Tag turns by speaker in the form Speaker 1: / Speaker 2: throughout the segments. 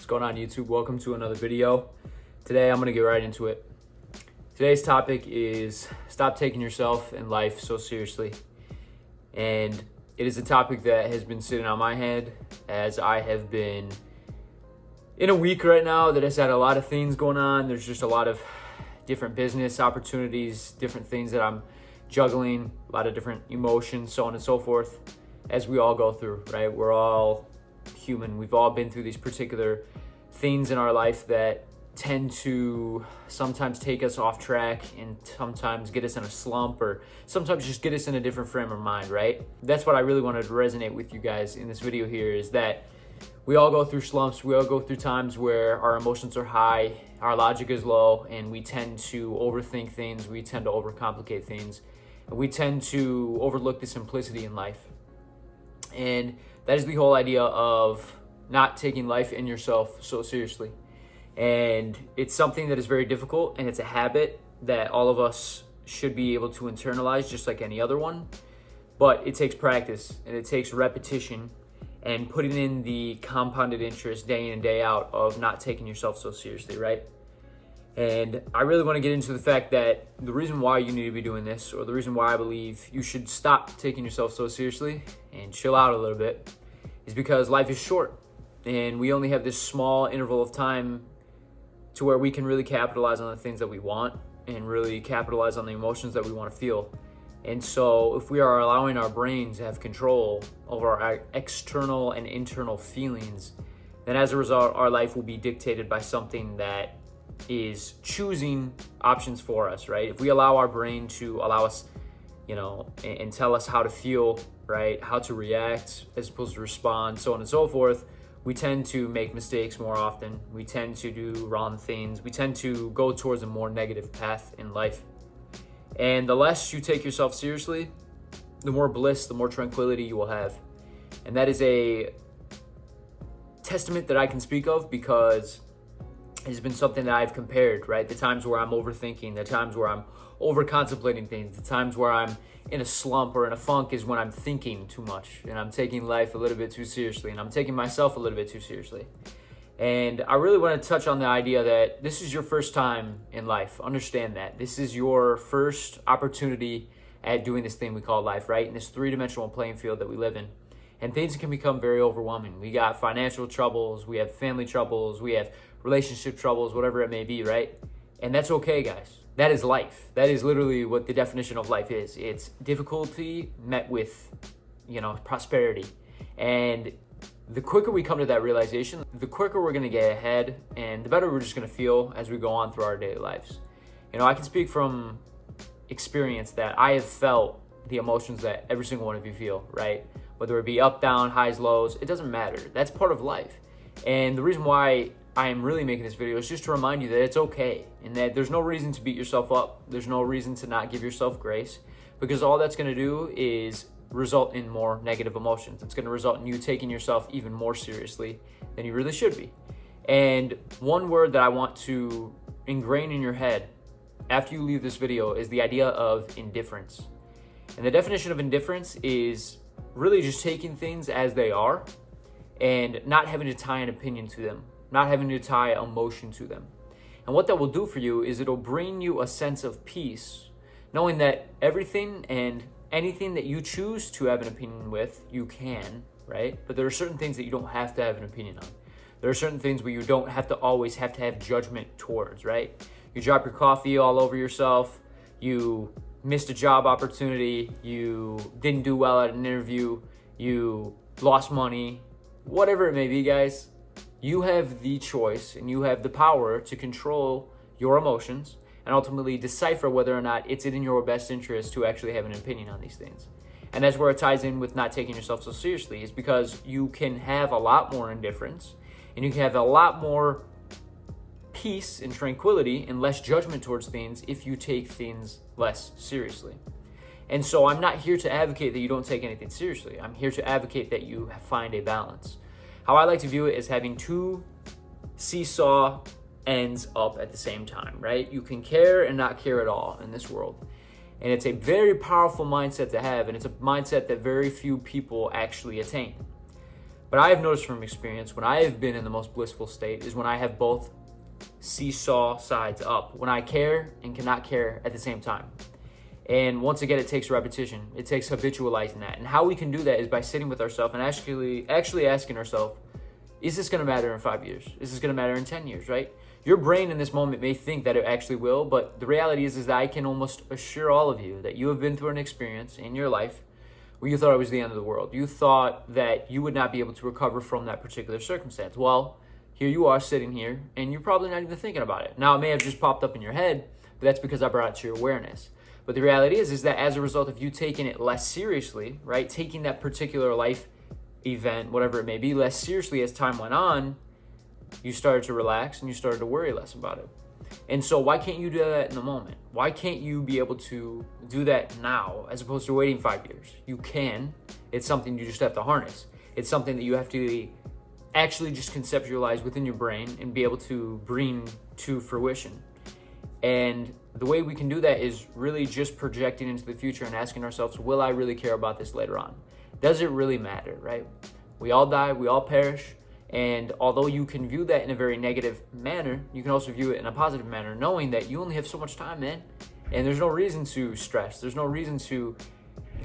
Speaker 1: What's going on, YouTube? Welcome to another video. Today I'm going to get right into it. Today's topic is stop taking yourself and life so seriously. And it is a topic that has been sitting on my head as I have been in a week right now that has had a lot of things going on. There's just a lot of different business opportunities, different things that I'm juggling, a lot of different emotions, so on and so forth, as we all go through, right? We're all human. We've all been through these particular things in our life that tend to sometimes take us off track and sometimes get us in a slump or sometimes just get us in a different frame of mind, right? That's what I really wanted to resonate with you guys in this video here, is that we all go through slumps. We all go through times where our emotions are high, our logic is low, and we tend to overthink things. We tend to overcomplicate things. And we tend to overlook the simplicity in life. And that is the whole idea of not taking life and yourself so seriously. And it's something that is very difficult, and it's a habit that all of us should be able to internalize just like any other one. But it takes practice and it takes repetition and putting in the compounded interest day in and day out of not taking yourself so seriously, right? And I really want to get into the fact that the reason why you need to be doing this, or the reason why I believe you should stop taking yourself so seriously and chill out a little bit, is because life is short and we only have this small interval of time to where we can really capitalize on the things that we want and really capitalize on the emotions that we want to feel. And so if we are allowing our brains to have control over our external and internal feelings, then as a result, our life will be dictated by something that is choosing options for us, right? If we allow our brain to allow us, and tell us how to feel, right? How to react as opposed to respond, so on and so forth, we tend to make mistakes more often. We tend to do wrong things. We tend to go towards a more negative path in life. And the less you take yourself seriously, the more bliss, the more tranquility you will have. And that is a testament that I can speak of because it's been something that I've compared, right? The times where I'm overthinking, the times where I'm over-contemplating things, the times where I'm in a slump or in a funk is when I'm thinking too much and I'm taking life a little bit too seriously and I'm taking myself a little bit too seriously. And I really want to touch on the idea that this is your first time in life. Understand that. This is your first opportunity at doing this thing we call life, right? In this three-dimensional playing field that we live in. And things can become very overwhelming. We got financial troubles, we have family troubles, we have relationship troubles, whatever it may be, right? And that's okay, guys. That is life. That is literally what the definition of life is. It's difficulty met with, prosperity. And the quicker we come to that realization, the quicker we're going to get ahead and the better we're just going to feel as we go on through our daily lives. I can speak from experience that I have felt the emotions that every single one of you feel, right? Whether it be up, down, highs, lows, it doesn't matter. That's part of life. And the reason why I am really making this video is just to remind you that it's okay and that there's no reason to beat yourself up. There's no reason to not give yourself grace, because all that's going to do is result in more negative emotions. It's going to result in you taking yourself even more seriously than you really should be. And one word that I want to ingrain in your head after you leave this video is the idea of indifference. And the definition of indifference is really just taking things as they are and not having to tie an opinion to them, not having to tie emotion to them. And what that will do for you is it'll bring you a sense of peace, knowing that everything and anything that you choose to have an opinion with, you can, right? But there are certain things that you don't have to have an opinion on. There are certain things where you don't have to always have to have judgment towards, right? You drop your coffee all over yourself, you missed a job opportunity, you didn't do well at an interview, you lost money, whatever it may be, guys. You have the choice and you have the power to control your emotions and ultimately decipher whether or not it's in your best interest to actually have an opinion on these things. And that's where it ties in with not taking yourself so seriously, is because you can have a lot more indifference and you can have a lot more peace and tranquility and less judgment towards things if you take things less seriously. And so I'm not here to advocate that you don't take anything seriously. I'm here to advocate that you find a balance. How I like to view it is having two seesaw ends up at the same time, right? You can care and not care at all in this world. And it's a very powerful mindset to have, and it's a mindset that very few people actually attain. But I have noticed from experience, when I have been in the most blissful state is when I have both seesaw sides up, when I care and cannot care at the same time. And once again, it takes repetition. It takes habitualizing that. And how we can do that is by sitting with ourselves and actually asking ourselves, is this going to matter in 5 years? Is this going to matter in 10 years, right? Your brain in this moment may think that it actually will, but the reality is that I can almost assure all of you that you have been through an experience in your life where you thought it was the end of the world. You thought that you would not be able to recover from that particular circumstance. Well, here you are sitting here, and you're probably not even thinking about it. Now, it may have just popped up in your head, but that's because I brought it to your awareness. But the reality is that as a result of you taking it less seriously, right, taking that particular life event, whatever it may be, less seriously as time went on, you started to relax and you started to worry less about it. And so why can't you do that in the moment? Why can't you be able to do that now as opposed to waiting 5 years? You can. It's something you just have to harness. It's something that you have to actually just conceptualize within your brain and be able to bring to fruition. And the way we can do that is really just projecting into the future and asking ourselves, will I really care about this later on? Does it really matter, right? We all die, we all perish. And although you can view that in a very negative manner, you can also view it in a positive manner, knowing that you only have so much time, man. And there's no reason to stress. There's no reason to,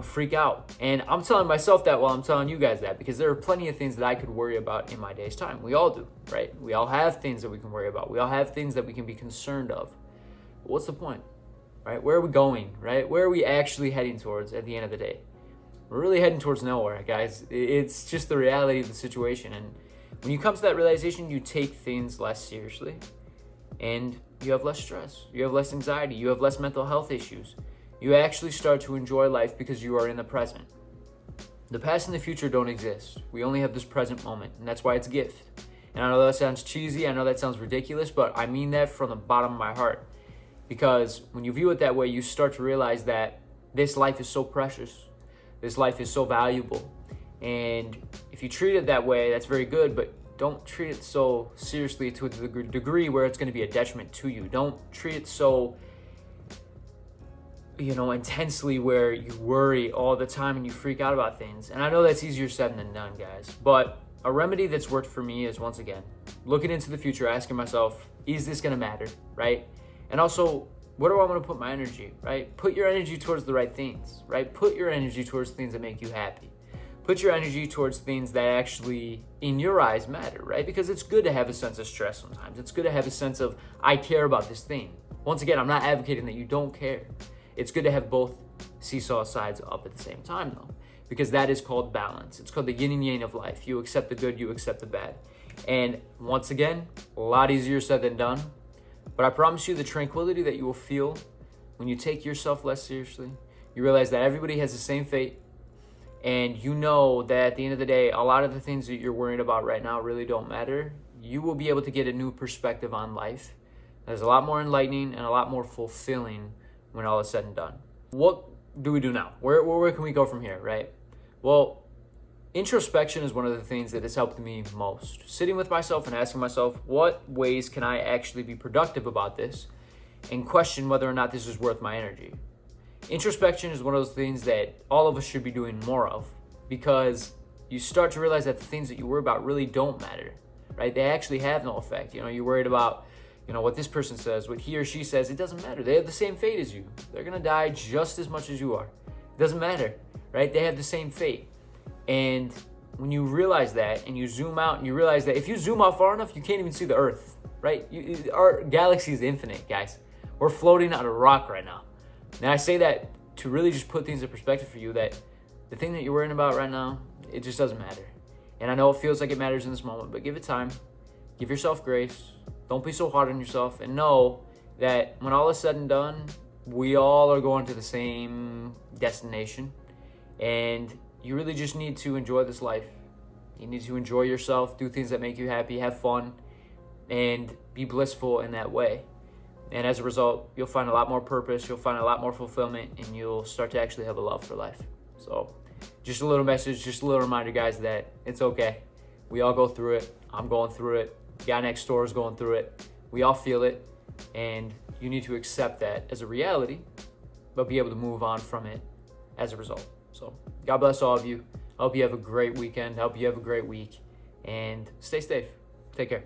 Speaker 1: freak out. And I'm telling myself that while I'm telling you guys that, because there are plenty of things that I could worry about in my day's time. We all do, right? We all have things that we can worry about. We all have things that we can be concerned of. But what's the point, right? Where are we going, right? Where are we actually heading towards at the end of the day? We're really heading towards nowhere, guys. It's just the reality of the situation. And when you come to that realization, you take things less seriously and you have less stress. You have less anxiety. You have less mental health issues. You actually start to enjoy life because you are in the present. The past and the future don't exist. We only have this present moment, and that's why it's a gift. And I know that sounds cheesy. I know that sounds ridiculous, but I mean that from the bottom of my heart. Because when you view it that way, you start to realize that this life is so precious. This life is so valuable. And if you treat it that way, that's very good, but don't treat it so seriously to a degree where it's going to be a detriment to you. Don't treat it so, intensely where you worry all the time and you freak out about things. And I know that's easier said than done, guys. But a remedy that's worked for me is, once again, looking into the future, asking myself, is this going to matter, right? And also, where do I want to put my energy, right? Put your energy towards the right things, right? Put your energy towards things that make you happy. Put your energy towards things that actually, in your eyes, matter, right? Because it's good to have a sense of stress sometimes. It's good to have a sense of, I care about this thing. Once again, I'm not advocating that you don't care. It's good to have both seesaw sides up at the same time, though, because that is called balance. It's called the yin and yang of life. You accept the good, you accept the bad. And once again, a lot easier said than done. But I promise you the tranquility that you will feel when you take yourself less seriously. You realize that everybody has the same fate. And you know that at the end of the day, a lot of the things that you're worrying about right now really don't matter. You will be able to get a new perspective on life that is a lot more enlightening and a lot more fulfilling when all is said and done. What do we do now? Where can we go from here, right? Well, introspection is one of the things that has helped me most. Sitting with myself and asking myself, what ways can I actually be productive about this, and question whether or not this is worth my energy. Introspection is one of those things that all of us should be doing more of, because you start to realize that the things that you worry about really don't matter, right? They actually have no effect. You're worried about, what this person says, what he or she says. It doesn't matter. They have the same fate as you. They're going to die just as much as you are. It doesn't matter, right? They have the same fate. And when you realize that and you zoom out and you realize that if you zoom out far enough, you can't even see the Earth, right? Our galaxy is infinite, guys. We're floating on a rock right now. And I say that to really just put things in perspective for you, that the thing that you're worrying about right now, it just doesn't matter. And I know it feels like it matters in this moment, but give it time. Give yourself grace. Don't be so hard on yourself. And know that when all is said and done, we all are going to the same destination. And you really just need to enjoy this life. You need to enjoy yourself, do things that make you happy, have fun, and be blissful in that way. And as a result, you'll find a lot more purpose, you'll find a lot more fulfillment, and you'll start to actually have a love for life. So just a little message, just a little reminder, guys, that it's okay. We all go through it. I'm going through it. The guy next door is going through it. We all feel it. And you need to accept that as a reality, but be able to move on from it as a result. So God bless all of you. I hope you have a great weekend. I hope you have a great week. And stay safe. Take care.